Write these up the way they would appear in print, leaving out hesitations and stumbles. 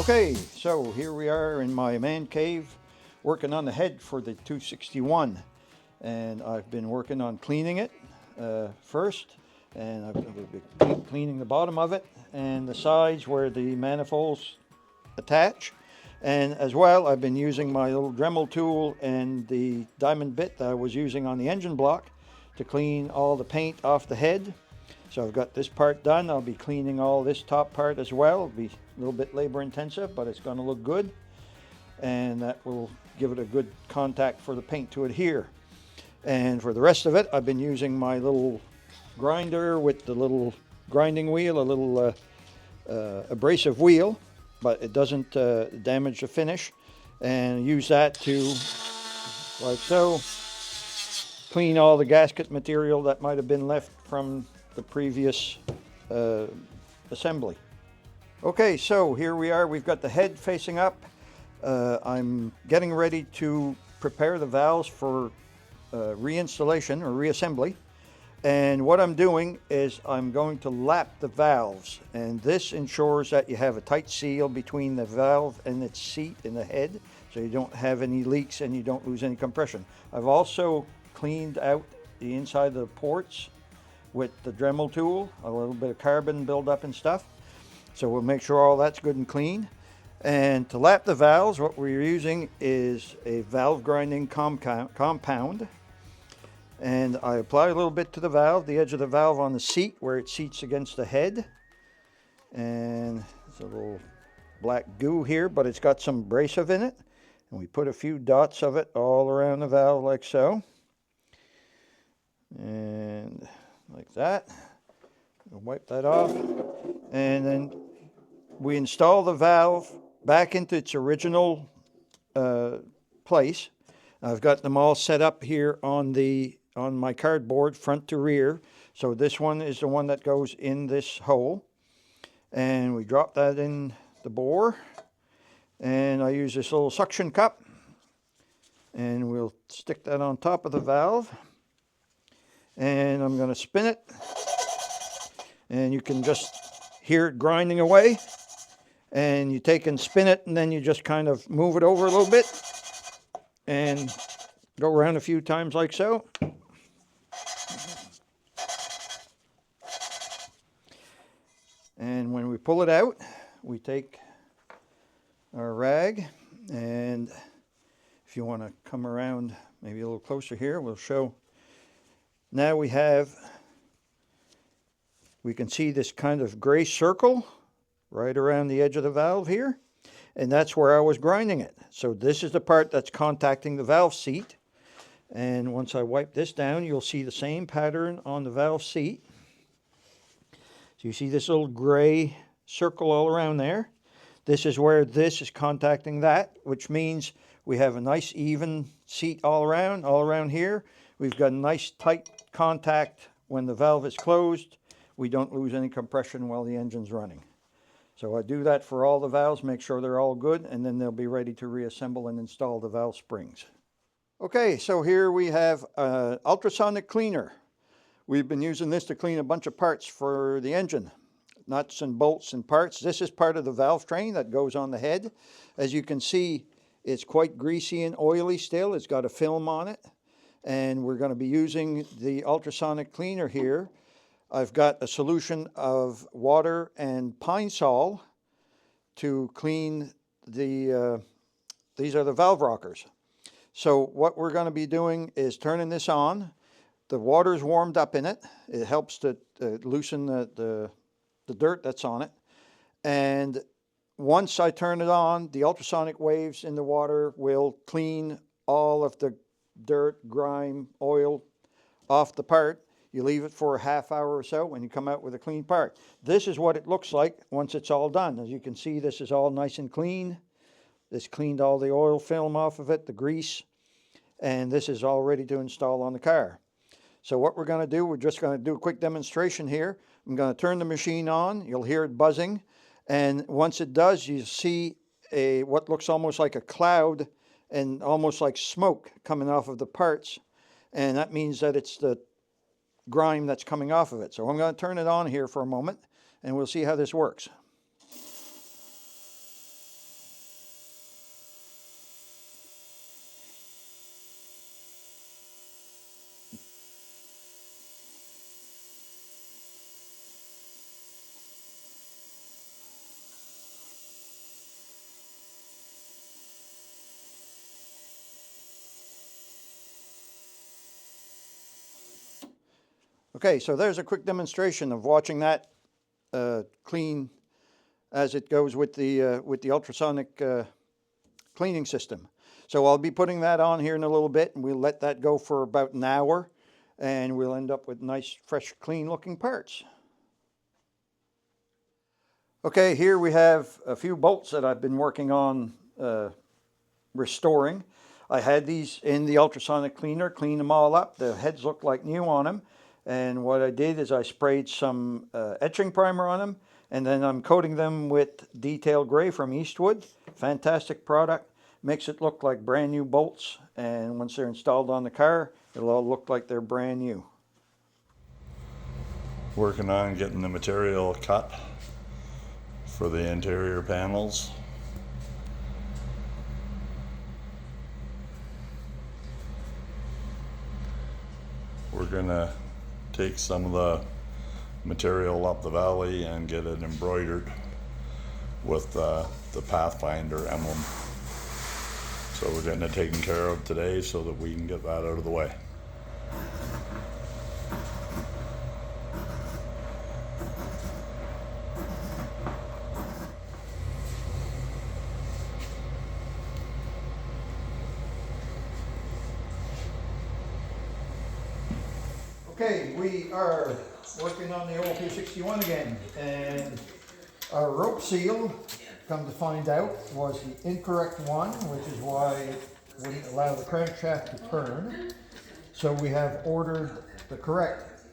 Okay, so here we are in my man cave working on the head for the 261, and I've been working on cleaning it first, and I've been cleaning the bottom of it and the sides where the manifolds attach, and as well I've been using my little Dremel tool and the diamond bit that I was using on the engine block to clean all the paint off the head. So I've got this part done. I'll be cleaning all this top part as well. It'll be a little bit labor intensive, but it's going to look good. And that will give it a good contact for the paint to adhere. And for the rest of it, I've been using my little grinder with the little grinding wheel, a little abrasive wheel, but it doesn't damage the finish. And use that to, like so, clean all the gasket material that might have been left from the previous assembly. Okay, so here we are. We've got the head facing up. I'm getting ready to prepare the valves for reinstallation or reassembly. And what I'm doing is I'm going to lap the valves, and this ensures that you have a tight seal between the valve and its seat in the head, so you don't have any leaks and you don't lose any compression. I've also cleaned out the inside of the ports with the Dremel tool, a little bit of carbon buildup and stuff. So we'll make sure all that's good and clean. And to lap the valves, what we're using is a valve grinding compound. And I apply a little bit to the valve, the edge of the valve on the seat where it seats against the head. And there's a little black goo here, but it's got some abrasive in it. And we put a few dots of it all around the valve like so. And like that. We'll wipe that off, and then we install the valve back into its original place. I've got them all set up here on my cardboard front to rear. So this one is the one that goes in this hole, and we drop that in the bore, and I use this little suction cup, and we'll stick that on top of the valve. And I'm going to spin it, and you can just hear it grinding away. And you take and spin it, and then you just kind of move it over a little bit and go around a few times like so. And when we pull it out, we take our rag, and if you want to come around maybe a little closer here, we'll show. Now we can see this kind of gray circle right around the edge of the valve here, and that's where I was grinding it. So this is the part that's contacting the valve seat, and once I wipe this down, you'll see the same pattern on the valve seat. So you see this little gray circle all around there. This is where this is contacting that, which means we have a nice even seat all around here. We've got a nice tight contact when the valve is closed. We don't lose any compression while the engine's running. So I do that for all the valves, make sure they're all good, and then they'll be ready to reassemble and install the valve springs. Okay, so here we have an ultrasonic cleaner. We've been using this to clean a bunch of parts for the engine, nuts and bolts and parts. This is part of the valve train that goes on the head. As you can see, it's quite greasy and oily still. It's got a film on it. And we're going to be using the ultrasonic cleaner here. I've got a solution of water and pine sol to clean these are the valve rockers. So what we're going to be doing is turning this on. The water's warmed up in it. It helps to loosen the dirt that's on it. And once I turn it on, the ultrasonic waves in the water will clean all of the dirt, grime, oil off the part. You leave it for a half hour or so when you come out with a clean part. This is what it looks like once it's all done. As you can see, this is all nice and clean. This cleaned all the oil film off of it, the grease, and this is all ready to install on the car. So what we're going to do, we're just going to do a quick demonstration here. I'm going to turn the machine on. You'll hear it buzzing, and once it does, you see what looks almost like a cloud and almost like smoke coming off of the parts, and that means that it's the grime that's coming off of it. So I'm going to turn it on here for a moment, and we'll see how this works. Okay, so there's a quick demonstration of watching that clean as it goes with the ultrasonic cleaning system. So I'll be putting that on here in a little bit, and we'll let that go for about an hour, and we'll end up with nice, fresh, clean looking parts. Okay, here we have a few bolts that I've been working on restoring. I had these in the ultrasonic cleaner, cleaned them all up. The heads look like new on them. And what I did is I sprayed some etching primer on them, and then I'm coating them with detail gray from Eastwood. Fantastic product. Makes it look like brand new bolts, and once they're installed on the car, it'll all look like they're brand new. Working on getting the material cut for the interior panels. We're gonna take some of the material up the valley and get it embroidered with the Pathfinder emblem. So we're getting it taken care of today so that we can get that out of the way. Okay, we are working on the old P61 again, and our rope seal, come to find out, was the incorrect one, which is why it wouldn't allow the crankshaft to turn. So we have ordered the correct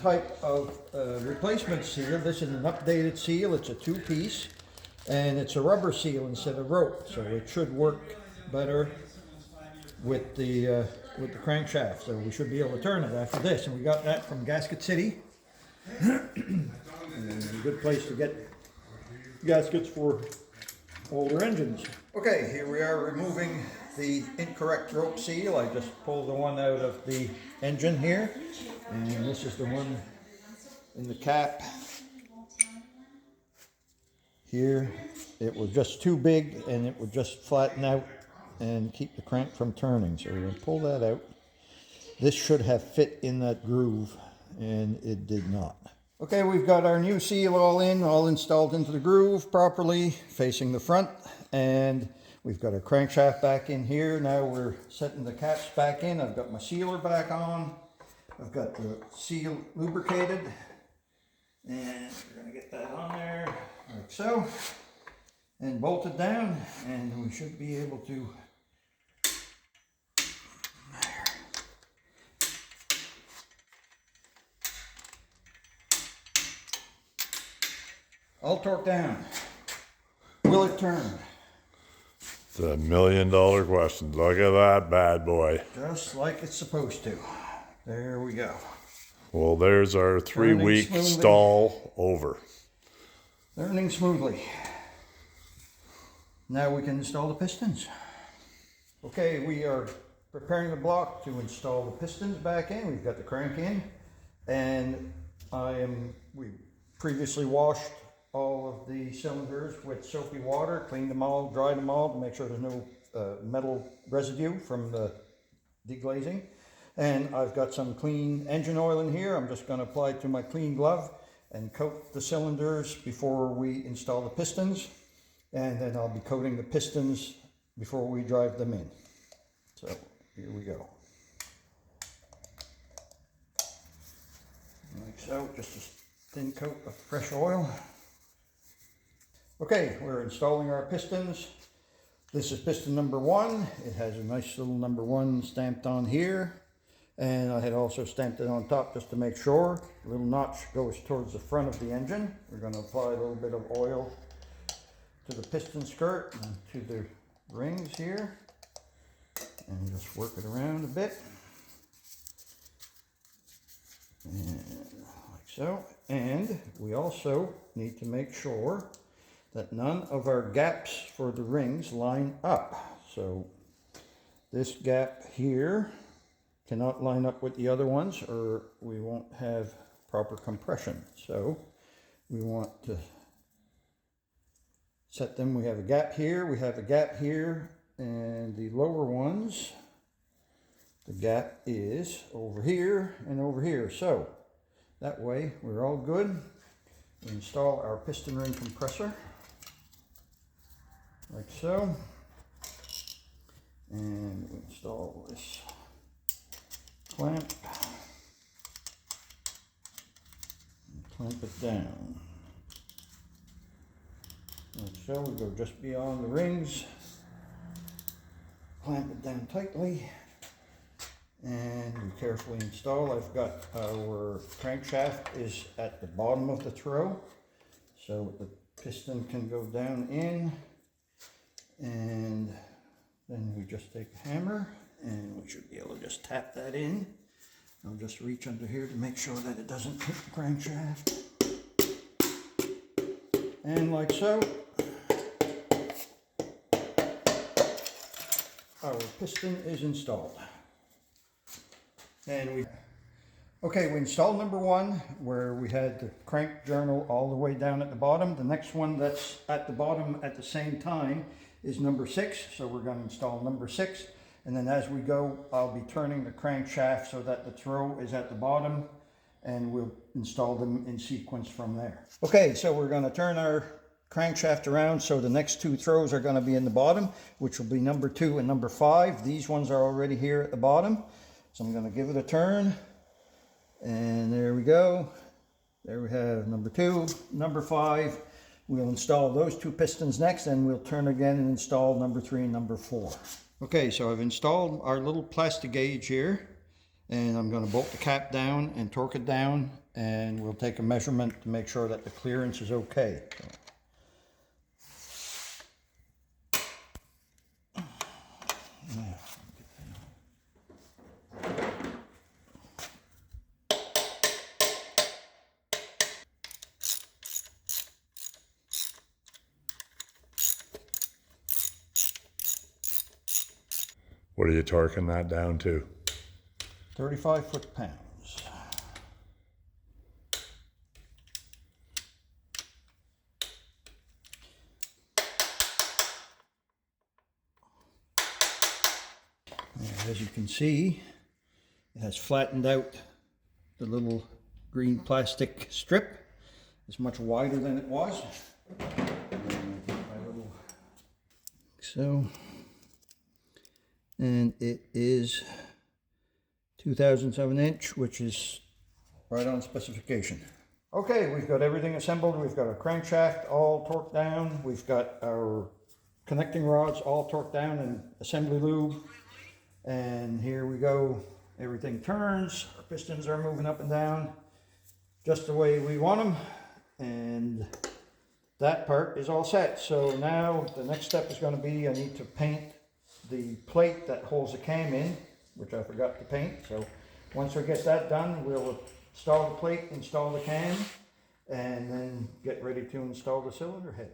type of replacement seal. This is an updated seal. It's a two-piece, and it's a rubber seal instead of rope, so it should work better with the crankshaft. So we should be able to turn it after this, and we got that from Gasket City. And a good place to get gaskets for older engines. Okay, here we are removing the incorrect rope seal. I just pulled the one out of the engine here, and this is the one in the cap here. It was just too big, and it would just flatten out and keep the crank from turning. So we're going to pull that out. This should have fit in that groove, and it did not. Okay, we've got our new seal all installed into the groove properly, facing the front, and we've got our crankshaft back in here. Now we're setting the caps back in. I've got my sealer back on. I've got the seal lubricated, and we're going to get that on there like so, and bolted down, and we should be able to all torque down. Will it turn? It's a $1 million question. Look at that bad boy. Just like it's supposed to. There we go. Well, there's our 3-week stall over. Turning smoothly. Now we can install the pistons. Okay, we are preparing the block to install the pistons back in. We've got the crank in, and we previously washed all of the cylinders with soapy water, cleaned them all, dried them all to make sure there's no metal residue from the deglazing. And I've got some clean engine oil in here. I'm just going to apply it to my clean glove and coat the cylinders before we install the pistons. And then I'll be coating the pistons before we drive them in. So here we go. Like so, just a thin coat of fresh oil. Okay, we're installing our pistons. This is piston number 1. It has a nice little number 1 stamped on here. And I had also stamped it on top just to make sure. The little notch goes towards the front of the engine. We're going to apply a little bit of oil to the piston skirt and to the rings here. And just work it around a bit. And like so. And we also need to make sure that none of our gaps for the rings line up. So this gap here cannot line up with the other ones, or we won't have proper compression. So we want to set them. We have a gap here, we have a gap here, and the lower ones, the gap is over here and over here. So That way we're all good. We install our piston ring compressor, like so. And we install this clamp. And clamp it down. Like so, we go just beyond the rings. Clamp it down tightly. And we carefully install. I've got our crankshaft is at the bottom of the throw, so the piston can go down in, and then we just take a hammer and we should be able to just tap that in. I'll just reach under here to make sure that it doesn't hit the crankshaft. And like so, our piston is installed. And we installed number 1 where we had the crank journal all the way down at the bottom. The next one that's at the bottom at the same time is number 6. So we're going to install number 6. And then as we go, I'll be turning the crankshaft so that the throw is at the bottom, and we'll install them in sequence from there. Okay, so we're going to turn our crankshaft around, so the next 2 throws are going to be in the bottom, which will be number 2 and number 5. These ones are already here at the bottom. So I'm going to give it a turn, and there we go. There we have number 2, number 5. We'll install those 2 pistons next, and we'll turn again and install number 3 and number 4. Okay, so I've installed our little plastic gauge here, and I'm going to bolt the cap down and torque it down, and we'll take a measurement to make sure that the clearance is okay. What are you torquing that down to? 35 foot-pounds. As you can see, it has flattened out the little green plastic strip. It's much wider than it was. So, and it is 2007 inch, which is right on specification. Okay, we've got everything assembled. We've got our crankshaft all torqued down. We've got our connecting rods all torqued down and assembly lube. And here we go. Everything turns. Our pistons are moving up and down just the way we want them. And that part is all set. So now the next step is going to be I need to paint the plate that holds the cam in, which I forgot to paint. So once we get that done, we'll install the plate, install the cam, and then get ready to install the cylinder head.